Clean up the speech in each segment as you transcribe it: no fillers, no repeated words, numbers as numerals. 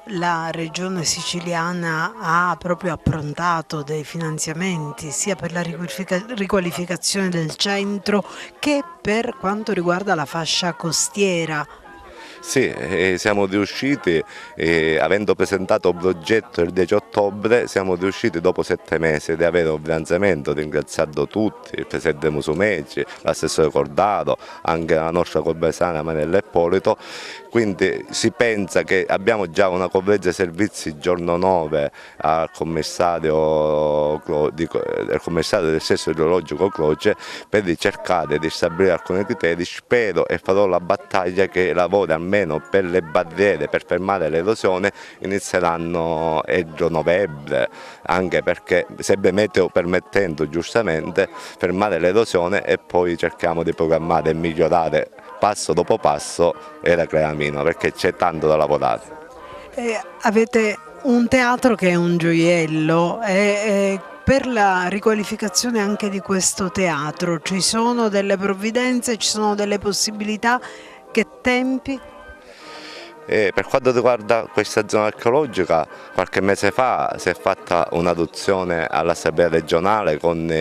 la regione siciliana ha proprio approntato dei finanziamenti sia per la riqualificazione del centro che per quanto riguarda la fascia costiera. Sì, siamo riusciti, avendo presentato un progetto il 10 ottobre, siamo riusciti dopo 7 mesi di avere un finanziamento, ringraziando tutti, il Presidente Musumeci, l'assessore Cordaro, anche la nostra corbesana Mariella Ippolito, quindi si pensa che abbiamo già una covertura servizi giorno 9 al commissario del sesso idrologico Croce per cercare di stabilire alcuni criteri. Spero e farò la battaglia che i lavori almeno per le barriere, per fermare l'erosione, inizieranno entro novembre, anche perché sempre meteo permettendo giustamente fermare l'erosione e poi cerchiamo di programmare e migliorare passo dopo passo Era Creamino, perché c'è tanto da lavorare. Avete un teatro che è un gioiello e per la riqualificazione anche di questo teatro ci sono delle provvidenze, ci sono delle possibilità, che tempi? Per quanto riguarda questa zona archeologica, qualche mese fa si è fatta un'adozione all'Assemblea regionale con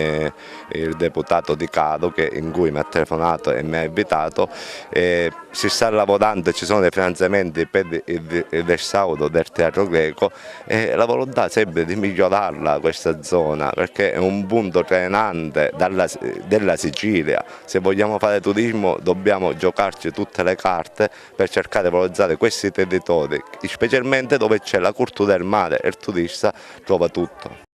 il deputato Di Caro in cui mi ha telefonato e mi ha invitato. Si sta lavorando e ci sono dei finanziamenti per il restauro del teatro greco e la volontà è sempre di migliorarla questa zona perché è un punto trainante della Sicilia. Se vogliamo fare turismo dobbiamo giocarci tutte le carte per cercare di valorizzare questi territori, specialmente dove c'è la cultura del mare e il turista trova tutto.